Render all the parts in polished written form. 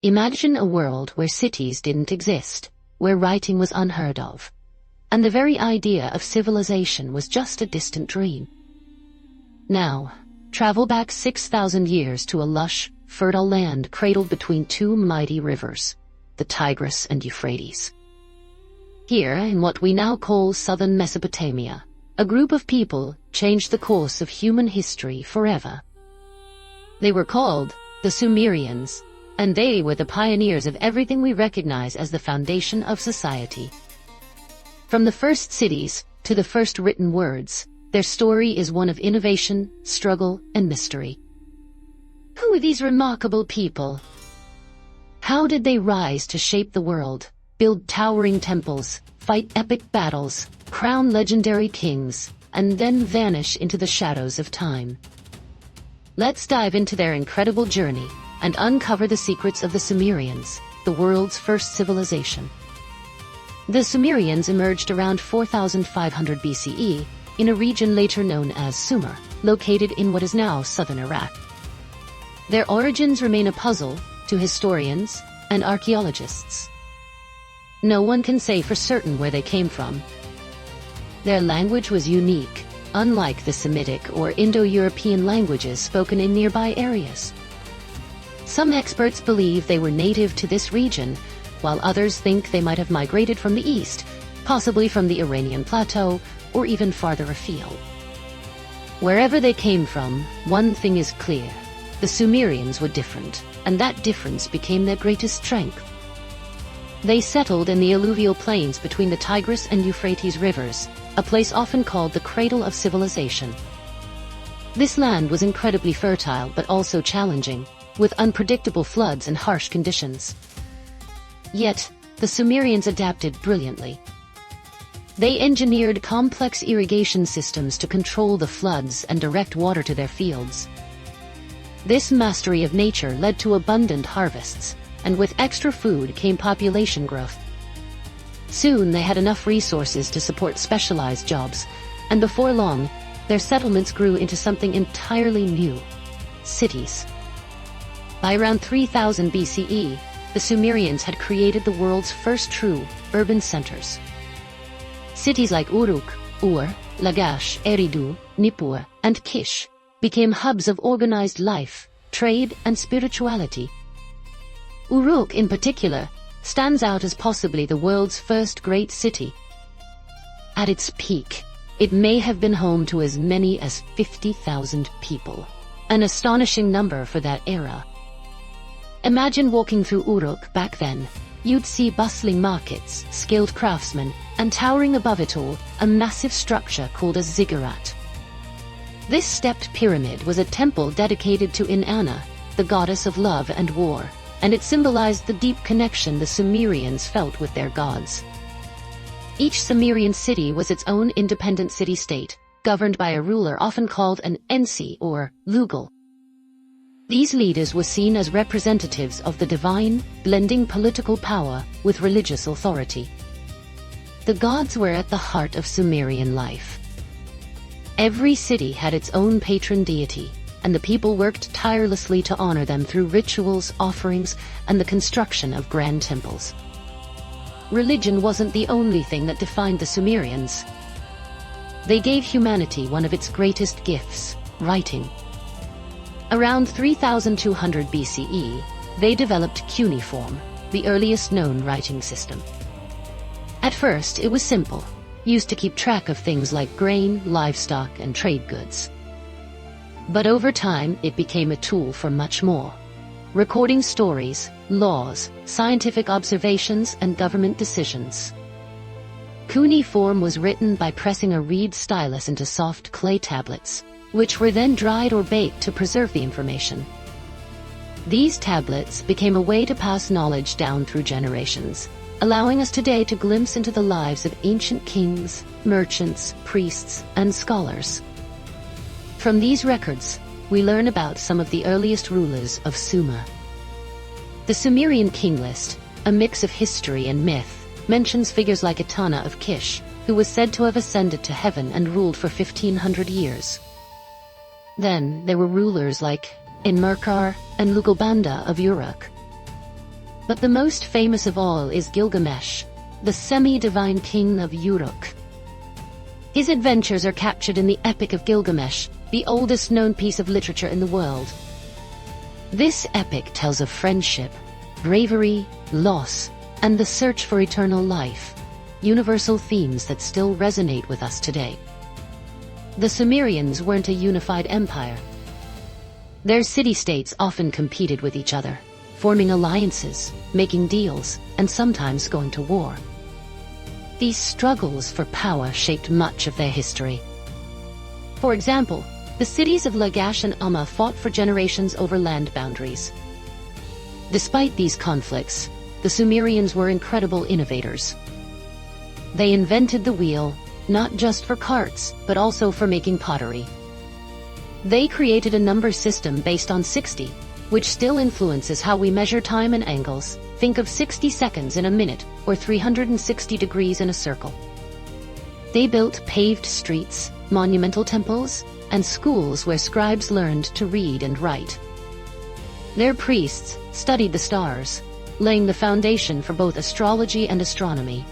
Imagine a world where cities didn't exist, where writing was unheard of, and the very idea of civilization was just a distant dream. Now, travel back 6,000 years to a lush, fertile land cradled between two mighty rivers, the Tigris and Euphrates. Here, in what we now call southern Mesopotamia, a group of people changed the course of human history forever. They were called the Sumerians, and they were the pioneers of everything we recognize as the foundation of society. From the first cities to the first written words, their story is one of innovation, struggle, and mystery. Who are these remarkable people? How did they rise to shape the world, build towering temples, fight epic battles, crown legendary kings, and then vanish into the shadows of time? Let's dive into their incredible journey and uncover the secrets of the Sumerians, the world's first civilization. The Sumerians emerged around 4500 BCE in a region later known as Sumer, located in what is now southern Iraq. Their origins remain a puzzle to historians and archaeologists. No one can say for certain where they came from. Their language was unique, unlike the Semitic or Indo-European languages spoken in nearby areas. Some experts believe they were native to this region, while others think they might have migrated from the east, possibly from the Iranian plateau, or even farther afield. Wherever they came from, one thing is clear: the Sumerians were different, and that difference became their greatest strength. They settled in the alluvial plains between the Tigris and Euphrates rivers, a place often called the cradle of civilization. This land was incredibly fertile but also challenging, with unpredictable floods and harsh conditions. Yet, the Sumerians adapted brilliantly. They engineered complex irrigation systems to control the floods and direct water to their fields. This mastery of nature led to abundant harvests, and with extra food came population growth. Soon they had enough resources to support specialized jobs, and before long, their settlements grew into something entirely new: cities. By around 3000 BCE, the Sumerians had created the world's first true urban centers. Cities like Uruk, Ur, Lagash, Eridu, Nippur, and Kish became hubs of organized life, trade, and spirituality. Uruk, in particular, stands out as possibly the world's first great city. At its peak, it may have been home to as many as 50,000 people, an astonishing number for that era. Imagine walking through Uruk back then. You'd see bustling markets, skilled craftsmen, and towering above it all, a massive structure called a ziggurat. This stepped pyramid was a temple dedicated to Inanna, the goddess of love and war, and it symbolized the deep connection the Sumerians felt with their gods. Each Sumerian city was its own independent city-state, governed by a ruler often called an ensi or lugal. These leaders were seen as representatives of the divine, blending political power with religious authority. The gods were at the heart of Sumerian life. Every city had its own patron deity, and the people worked tirelessly to honor them through rituals, offerings, and the construction of grand temples. Religion wasn't the only thing that defined the Sumerians. They gave humanity one of its greatest gifts: writing. Around 3200 BCE, they developed cuneiform, the earliest known writing system. At first, it was simple, used to keep track of things like grain, livestock, and trade goods. But over time, it became a tool for much more: recording stories, laws, scientific observations, and government decisions. Cuneiform was written by pressing a reed stylus into soft clay tablets, which were then dried or baked to preserve the information. These tablets became a way to pass knowledge down through generations, allowing us today to glimpse into the lives of ancient kings, merchants, priests, and scholars. From these records, we learn about some of the earliest rulers of Sumer. The Sumerian king list, a mix of history and myth, mentions figures like Etana of Kish, who was said to have ascended to heaven and ruled for 1500 years. Then there were rulers like Enmerkar and Lugalbanda of Uruk. But the most famous of all is Gilgamesh, the semi-divine king of Uruk. His adventures are captured in the Epic of Gilgamesh, the oldest known piece of literature in the world. This epic tells of friendship, bravery, loss, and the search for eternal life, universal themes that still resonate with us today. The Sumerians weren't a unified empire. Their city-states often competed with each other, forming alliances, making deals, and sometimes going to war. These struggles for power shaped much of their history. For example, the cities of Lagash and Umma fought for generations over land boundaries. Despite these conflicts, the Sumerians were incredible innovators. They invented the wheel, not just for carts, but also for making pottery. They created a number system based on 60, which still influences how we measure time and angles. Think of 60 seconds in a minute, or 360 degrees in a circle. They built paved streets, monumental temples, and schools where scribes learned to read and write. Their priests studied the stars, laying the foundation for both astrology and astronomy.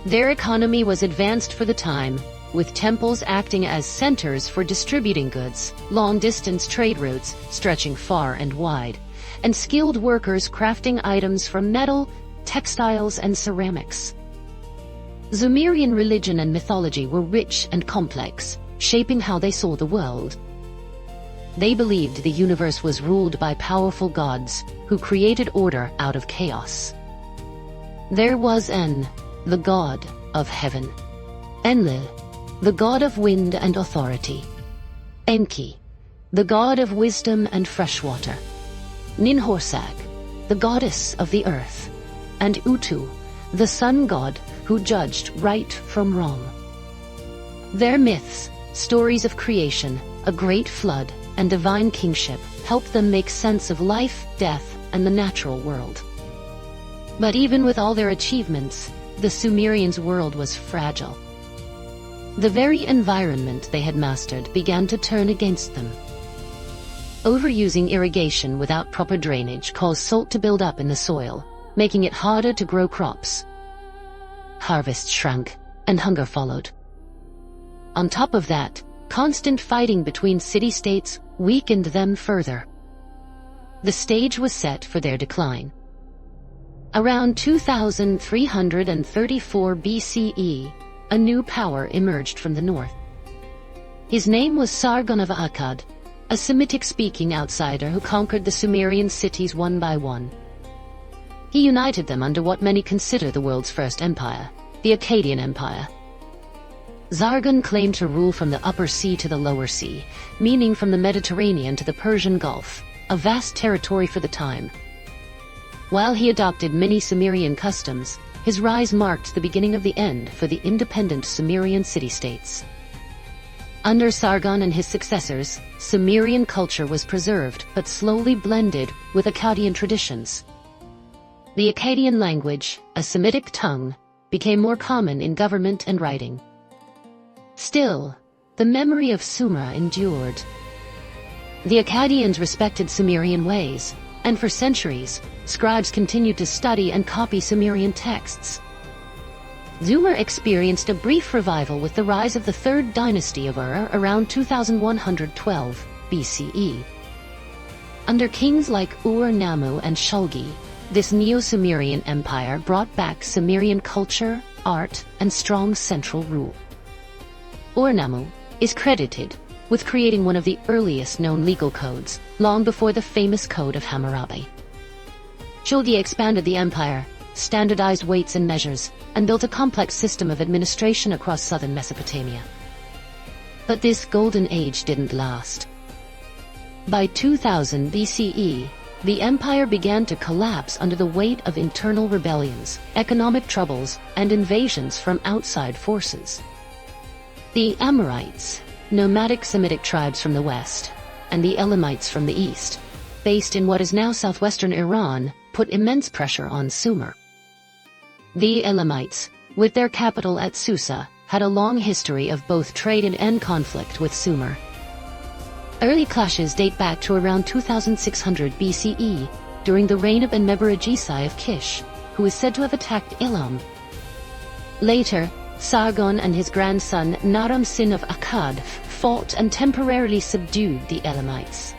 Their economy was advanced for the time, with temples acting as centers for distributing goods, long-distance trade routes stretching far and wide, and skilled workers crafting items from metal, textiles, and ceramics. Sumerian religion and mythology were rich and complex, shaping how they saw the world. They believed the universe was ruled by powerful gods who created order out of chaos. There was En, the god of heaven; Enlil, the god of wind and authority; Enki, the god of wisdom and fresh water; Ninhursag, the goddess of the earth; and Utu, the sun god who judged right from wrong. Their myths, stories of creation, a great flood, and divine kingship helped them make sense of life, death, and the natural world. But even with all their achievements, the Sumerians' world was fragile. The very environment they had mastered began to turn against them. Overusing irrigation without proper drainage caused salt to build up in the soil, making it harder to grow crops. Harvests shrank, and hunger followed. On top of that, constant fighting between city-states weakened them further. The stage was set for their decline. Around 2334 BCE, a new power emerged from the north. His name was Sargon of Akkad, a Semitic-speaking outsider who conquered the Sumerian cities one by one. He united them under what many consider the world's first empire, the Akkadian Empire. Sargon claimed to rule from the Upper Sea to the Lower Sea, meaning from the Mediterranean to the Persian Gulf, a vast territory for the time. While he adopted many Sumerian customs, his rise marked the beginning of the end for the independent Sumerian city-states. Under Sargon and his successors, Sumerian culture was preserved but slowly blended with Akkadian traditions. The Akkadian language, a Semitic tongue, became more common in government and writing. Still, the memory of Sumer endured. The Akkadians respected Sumerian ways, and for centuries, scribes continued to study and copy Sumerian texts. Sumer experienced a brief revival with the rise of the third dynasty of Ur around 2112 BCE. Under kings like Ur-Nammu and Shulgi, this Neo-Sumerian empire brought back Sumerian culture, art, and strong central rule. Ur-Nammu is credited with creating one of the earliest known legal codes, long before the famous Code of Hammurabi. Shulgi expanded the empire, standardized weights and measures, and built a complex system of administration across southern Mesopotamia. But this golden age didn't last. By 2000 BCE, the empire began to collapse under the weight of internal rebellions, economic troubles, and invasions from outside forces. The Amorites, nomadic Semitic tribes from the west, and the Elamites from the east, based in what is now southwestern Iran, put immense pressure on Sumer. The Elamites, with their capital at Susa, had a long history of both trade and conflict with Sumer. Early clashes date back to around 2600 BCE, during the reign of Enmebaragesi of Kish, who is said to have attacked Elam. Later, Sargon and his grandson Naram Sin of Akkad fought and temporarily subdued the Elamites.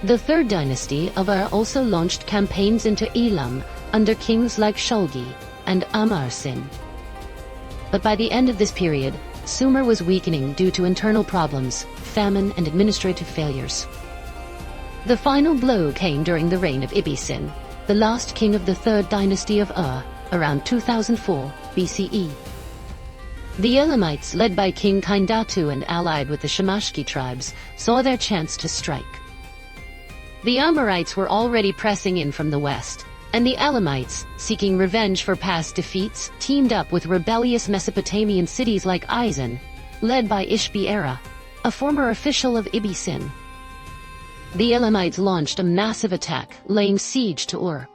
The third dynasty of Ur also launched campaigns into Elam under kings like Shulgi and Amar Sin. But by the end of this period, Sumer was weakening due to internal problems, famine, and administrative failures. The final blow came during the reign of Ibisin, the last king of the third dynasty of Ur, around 2004 BCE. The Elamites, led by King Kindatu and allied with the Shemashki tribes, saw their chance to strike. The Amorites were already pressing in from the west, and the Elamites, seeking revenge for past defeats, teamed up with rebellious Mesopotamian cities like Izen, led by Ishbi-Era, a former official of Ibisin. The Elamites launched a massive attack, laying siege to Ur.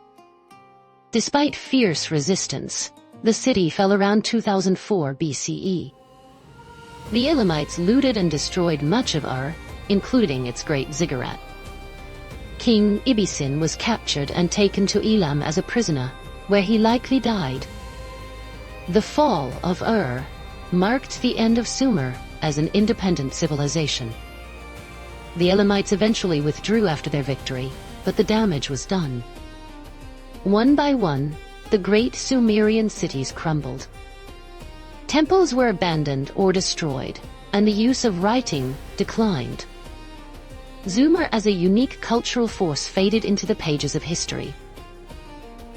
Despite fierce resistance, the city fell around 2004 BCE. The Elamites looted and destroyed much of Ur, including its great ziggurat. King Ibisin was captured and taken to Elam as a prisoner, where he likely died. The fall of Ur marked the end of Sumer as an independent civilization. The Elamites eventually withdrew after their victory, but the damage was done. One by one, the great Sumerian cities crumbled. Temples were abandoned or destroyed, and the use of writing declined. Sumer as a unique cultural force faded into the pages of history.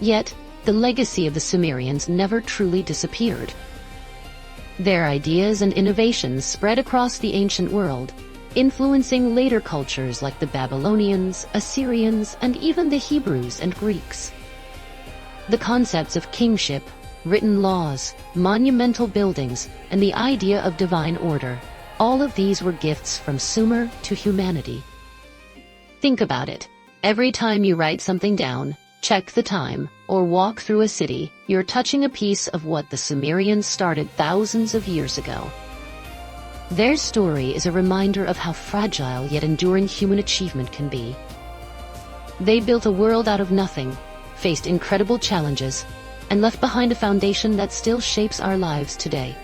Yet, the legacy of the Sumerians never truly disappeared. Their ideas and innovations spread across the ancient world, influencing later cultures like the Babylonians, Assyrians, and even the Hebrews and Greeks. The concepts of kingship, written laws, monumental buildings, and the idea of divine order, all of these were gifts from Sumer to humanity. Think about it. Every time you write something down, check the time, or walk through a city, you're touching a piece of what the Sumerians started thousands of years ago. Their story is a reminder of how fragile yet enduring human achievement can be. They built a world out of nothing, faced incredible challenges, and left behind a foundation that still shapes our lives today.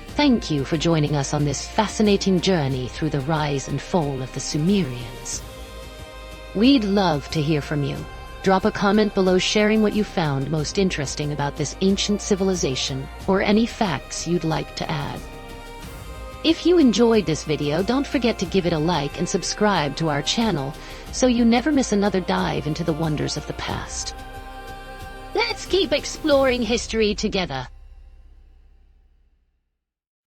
Thank you for joining us on this fascinating journey through the rise and fall of the Sumerians. We'd love to hear from you. Drop a comment below sharing what you found most interesting about this ancient civilization, or any facts you'd like to add. If you enjoyed this video, don't forget to give it a like and subscribe to our channel so you never miss another dive into the wonders of the past. Let's keep exploring history together.